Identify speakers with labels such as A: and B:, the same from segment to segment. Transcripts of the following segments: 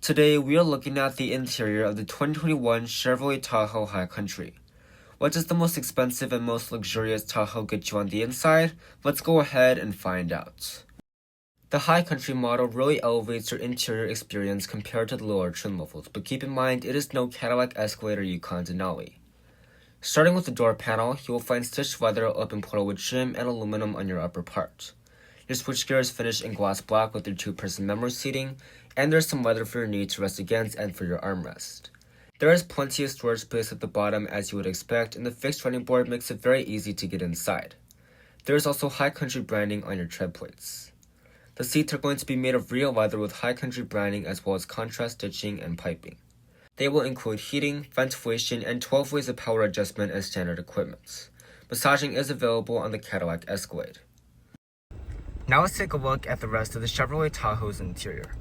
A: Today, we are looking at the interior of the 2021 Chevrolet Tahoe High Country. What does the most expensive and most luxurious Tahoe get you on the inside? Let's go ahead and find out. The High Country model really elevates your interior experience compared to the lower trim levels, but keep in mind it is no Cadillac Escalade or Yukon Denali. Starting with the door panel, you will find stitched leather, open portalwood trim, and aluminum on your upper part. Your switchgear is finished in gloss black with your two-person memory seating, and there's some leather for your knee to rest against and for your armrest. There is plenty of storage space at the bottom as you would expect, and the fixed running board makes it very easy to get inside. There is also High Country branding on your tread plates. The seats are going to be made of real leather with High Country branding as well as contrast stitching and piping. They will include heating, ventilation, and 12 ways of power adjustment as standard equipment. Massaging is available on the Cadillac Escalade. Now let's take a look at the rest of the Chevrolet Tahoe's interior.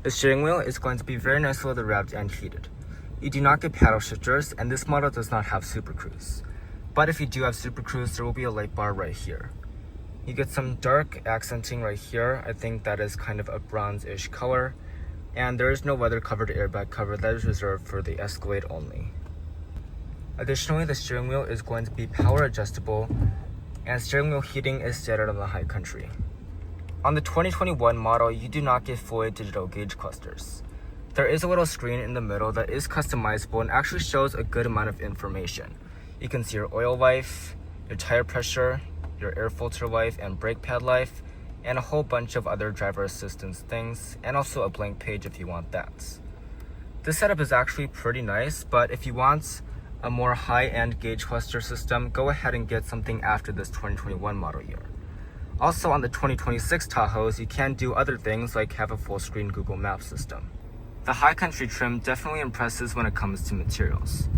A: The steering wheel is going to be very nicely leather wrapped and heated. You do not get paddle shifters, and this model does not have Super Cruise. But if you do have Super Cruise, there will be a light bar right here. You get some dark accenting right here. I think that is kind of a bronze-ish color. And there is no weather-covered airbag cover that is reserved for the Escalade only. Additionally, the steering wheel is going to be power adjustable, and steering wheel heating is standard on the High Country. On the 2021 model, you do not get fully digital gauge clusters. There is a little screen in the middle that is customizable and actually shows a good amount of information. You can see your oil life, your tire pressure, your air filter life and brake pad life, and a whole bunch of other driver assistance things, and also a blank page if you want that. This setup is actually pretty nice, but if you want a more high-end gauge cluster system, go ahead and get something after this 2021 model year. Also on the 2026 Tahoes, you can do other things like have a full-screen Google Maps system. The High Country trim definitely impresses when it comes to materials.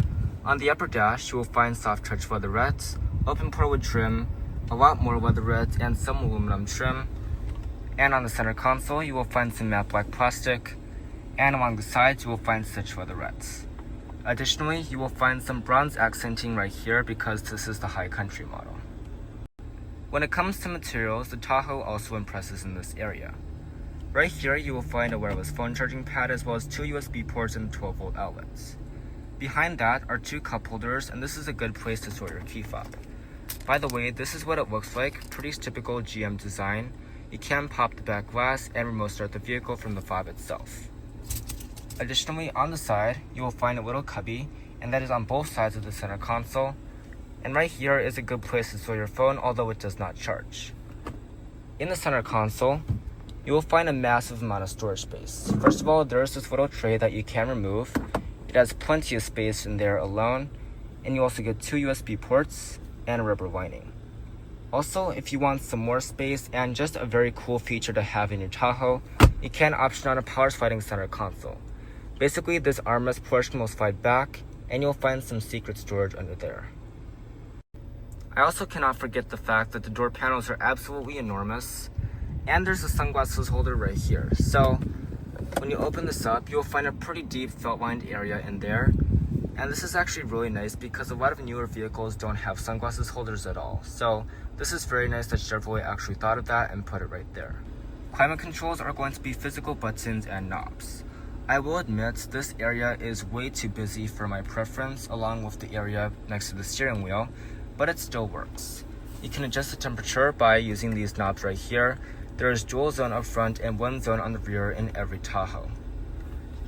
A: On the upper dash, you will find soft touch leatherette, open portalwood trim, a lot more leatherette, and some aluminum trim. And on the center console, you will find some matte black plastic, and along the sides, you will find stitched leatherettes. Additionally, you will find some bronze accenting right here because this is the High Country model. When it comes to materials, the Tahoe also impresses in this area. Right here, you will find a wireless phone charging pad as well as two USB ports and 12-volt outlets. Behind that are two cup holders, and this is a good place to store your key fob. By the way, this is what it looks like, pretty typical GM design. You can pop the back glass and remote start the vehicle from the fob itself. Additionally, on the side, you will find a little cubby, and that is on both sides of the center console. And right here is a good place to store your phone, although it does not charge. In the center console, you will find a massive amount of storage space. First of all, there is this little tray that you can remove. It has plenty of space in there alone, and you also get two USB ports and a rubber lining. Also, if you want some more space and just a very cool feature to have in your Tahoe, you can option on a power sliding center console. Basically, this armrest portion will slide back, and you'll find some secret storage under there. I also cannot forget the fact that the door panels are absolutely enormous, and there's a sunglasses holder right here. So, when you open this up, you'll find a pretty deep felt-lined area in there, and this is actually really nice because a lot of newer vehicles don't have sunglasses holders at all. So, this is very nice that Chevrolet actually thought of that and put it right there. Climate controls are going to be physical buttons and knobs. I will admit this area is way too busy for my preference along with the area next to the steering wheel, but it still works. You can adjust the temperature by using these knobs right here. There is dual zone up front and one zone on the rear in every Tahoe.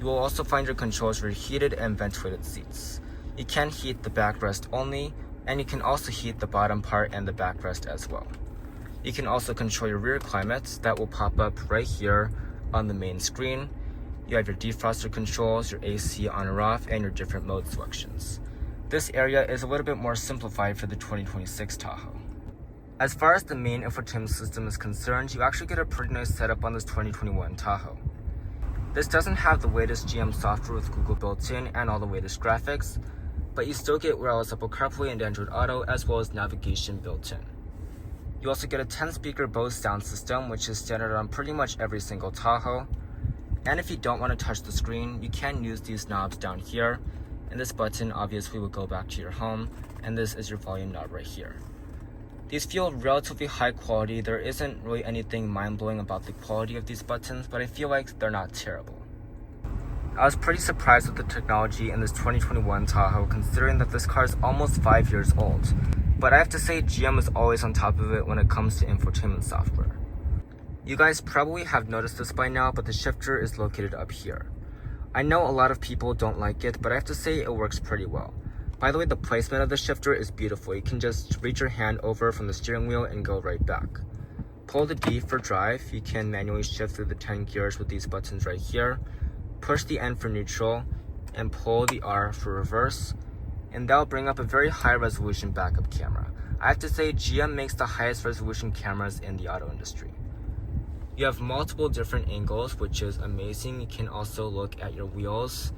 A: You will also find your controls for heated and ventilated seats. You can heat the backrest only, and you can also heat the bottom part and the backrest as well. You can also control your rear climate that will pop up right here on the main screen. You have your defroster controls, your AC on or off, and your different mode selections. This area is a little bit more simplified for the 2026 Tahoe. As far as the main infotainment system is concerned, you actually get a pretty nice setup on this 2021 Tahoe. This doesn't have the latest GM software with Google built in and all the latest graphics, but you still get wireless Apple CarPlay and Android Auto as well as navigation built in. You also get a 10-speaker Bose sound system, which is standard on pretty much every single Tahoe. And if you don't want to touch the screen, you can use these knobs down here, and this button obviously will go back to your home, and this is your volume knob right here. These feel relatively high quality. There isn't really anything mind-blowing about the quality of these buttons, but I feel like they're not terrible. I was pretty surprised with the technology in this 2021 Tahoe, considering that this car is almost 5 years old. But I have to say, GM is always on top of it when it comes to infotainment software. You guys probably have noticed this by now, but the shifter is located up here. I know a lot of people don't like it, but I have to say it works pretty well. By the way, the placement of the shifter is beautiful. You can just reach your hand over from the steering wheel and go right back. Pull the D for drive. You can manually shift through the 10 gears with these buttons right here. Push the N for neutral, and pull the R for reverse, and that'll bring up a very high resolution backup camera. I have to say, GM makes the highest resolution cameras in the auto industry. You have multiple different angles, which is amazing. You can also look at your wheels,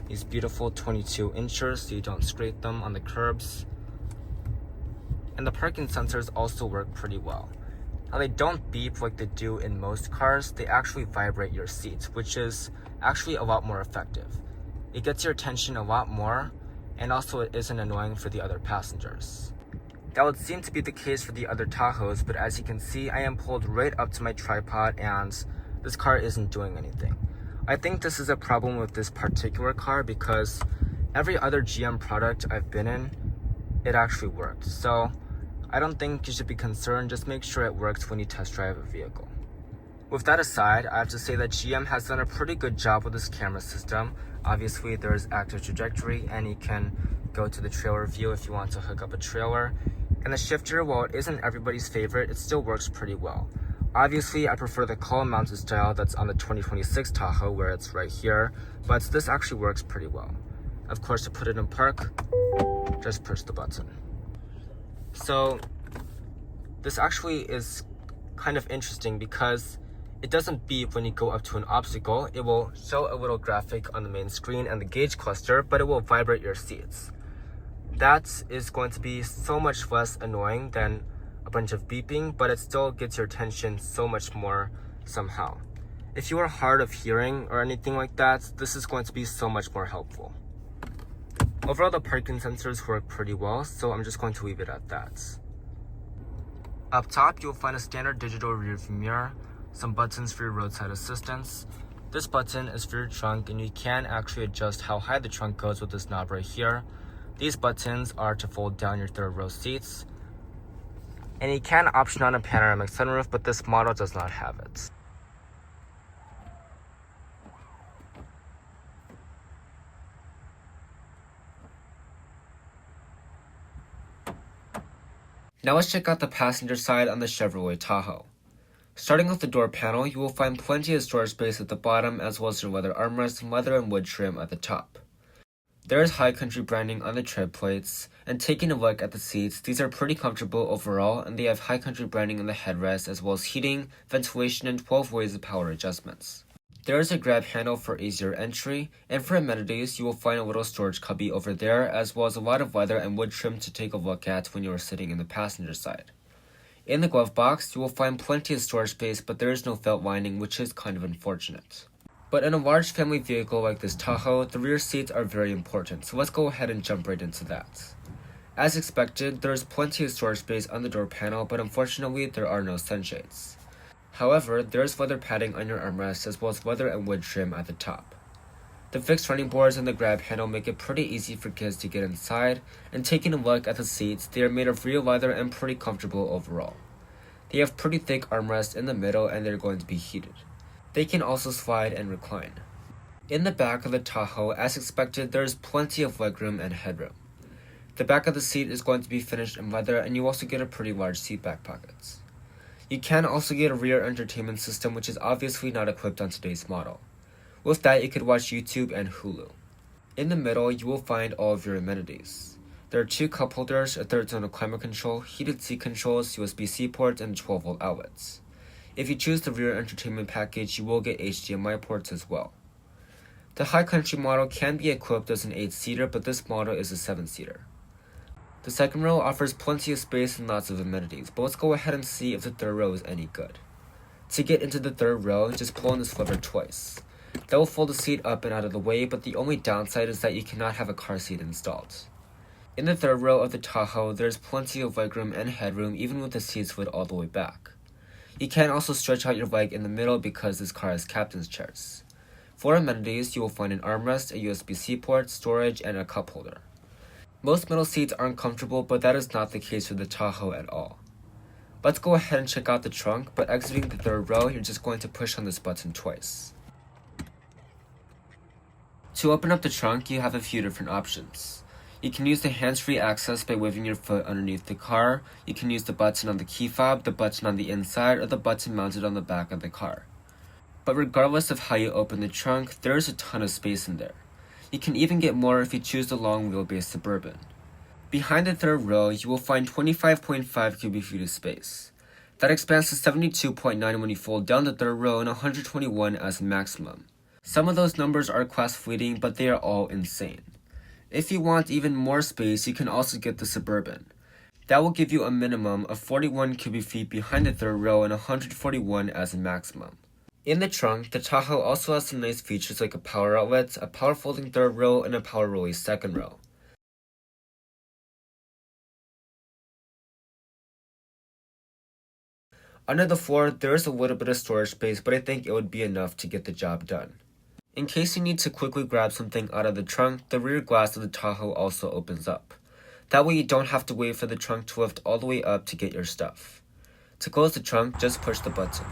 A: these beautiful 22 inches, so you don't scrape them on the curbs. And the parking sensors also work pretty well. Now, they don't beep like they do in most cars. They actually vibrate your seats, which is actually a lot more effective. It gets your attention a lot more, and also it isn't annoying for the other passengers. That would seem to be the case for the other Tahoes, but as you can see, I am pulled right up to my tripod and this car isn't doing anything. I think this is a problem with this particular car because every other GM product I've been in, it actually worked. So I don't think you should be concerned, just make sure it works when you test drive a vehicle. With that aside, I have to say that GM has done a pretty good job with this camera system. Obviously, there's active trajectory, and you can go to the trailer view if you want to hook up a trailer. And the shifter, while it isn't everybody's favorite, it still works pretty well. Obviously, I prefer the column-mounted style that's on the 2026 Tahoe, where it's right here, but this actually works pretty well. Of course, to put it in park, just push the button. So, this actually is kind of interesting because it doesn't beep when you go up to an obstacle. It will show a little graphic on the main screen and the gauge cluster, but it will vibrate your seats. That is going to be so much less annoying than a bunch of beeping, but it still gets your attention so much more somehow. If you are hard of hearing or anything like that, this is going to be so much more helpful. Overall, the parking sensors work pretty well, so I'm just going to leave it at that. Up top, you'll find a standard digital rearview mirror, some buttons for your roadside assistance. This button is for your trunk, and you can actually adjust how high the trunk goes with this knob right here. These buttons are to fold down your third row seats. And you can option on a panoramic sunroof, but this model does not have it. Now let's check out the passenger side on the Chevrolet Tahoe. Starting with the door panel, you will find plenty of storage space at the bottom, as well as your leather armrest and leather and wood trim at the top. There is High Country branding on the tread plates, and taking a look at the seats, these are pretty comfortable overall, and they have High Country branding on the headrest, as well as heating, ventilation, and 12 ways of power adjustments. There is a grab handle for easier entry, and for amenities, you will find a little storage cubby over there, as well as a lot of leather and wood trim to take a look at when you are sitting in the passenger side. In the glove box, you will find plenty of storage space, but there is no felt lining, which is kind of unfortunate. But in a large family vehicle like this Tahoe, the rear seats are very important, so let's go ahead and jump right into that. As expected, there is plenty of storage space on the door panel, but unfortunately there are no sunshades. However, there is leather padding on your armrest, as well as leather and wood trim at the top. The fixed running boards and the grab handle make it pretty easy for kids to get inside, and taking a look at the seats, they are made of real leather and pretty comfortable overall. They have pretty thick armrests in the middle, and they're going to be heated. They can also slide and recline. In the back of the Tahoe, as expected, there is plenty of legroom and headroom. The back of the seat is going to be finished in leather, and you also get a pretty large seat back pockets. You can also get a rear entertainment system, which is obviously not equipped on today's model. With that, you could watch YouTube and Hulu. In the middle, you will find all of your amenities. There are 2 cup holders, a third zone of climate control, heated seat controls, USB-C ports, and 12-volt outlets. If you choose the rear entertainment package, you will get HDMI ports as well. The High Country model can be equipped as an 8-seater, but this model is a 7-seater. The second row offers plenty of space and lots of amenities, but let's go ahead and see if the third row is any good. To get into the third row, just pull on this lever twice. That will fold the seat up and out of the way, but the only downside is that you cannot have a car seat installed. In the third row of the Tahoe, there is plenty of legroom and headroom, even with the seats slid all the way back. You can also stretch out your leg in the middle because this car has captain's chairs. For amenities, you will find an armrest, a USB-C port, storage, and a cup holder. Most middle seats aren't comfortable, but that is not the case for the Tahoe at all. Let's go ahead and check out the trunk, but exiting the third row, you're just going to push on this button twice. To open up the trunk, you have a few different options. You can use the hands-free access by waving your foot underneath the car. You can use the button on the key fob, the button on the inside, or the button mounted on the back of the car. But regardless of how you open the trunk, there is a ton of space in there. You can even get more if you choose the long wheelbase Suburban. Behind the third row, you will find 25.5 cubic feet of space. That expands to 72.9 when you fold down the third row and 121 as maximum. Some of those numbers are class fleeting, but they are all insane. If you want even more space, you can also get the Suburban. That will give you a minimum of 41 cubic feet behind the third row and 141 as a maximum. In the trunk, the Tahoe also has some nice features like a power outlet, a power folding third row, and a power release second row. Under the floor, there is a little bit of storage space, but I think it would be enough to get the job done. In case you need to quickly grab something out of the trunk, the rear glass of the Tahoe also opens up. That way you don't have to wait for the trunk to lift all the way up to get your stuff. To close the trunk, just push the button.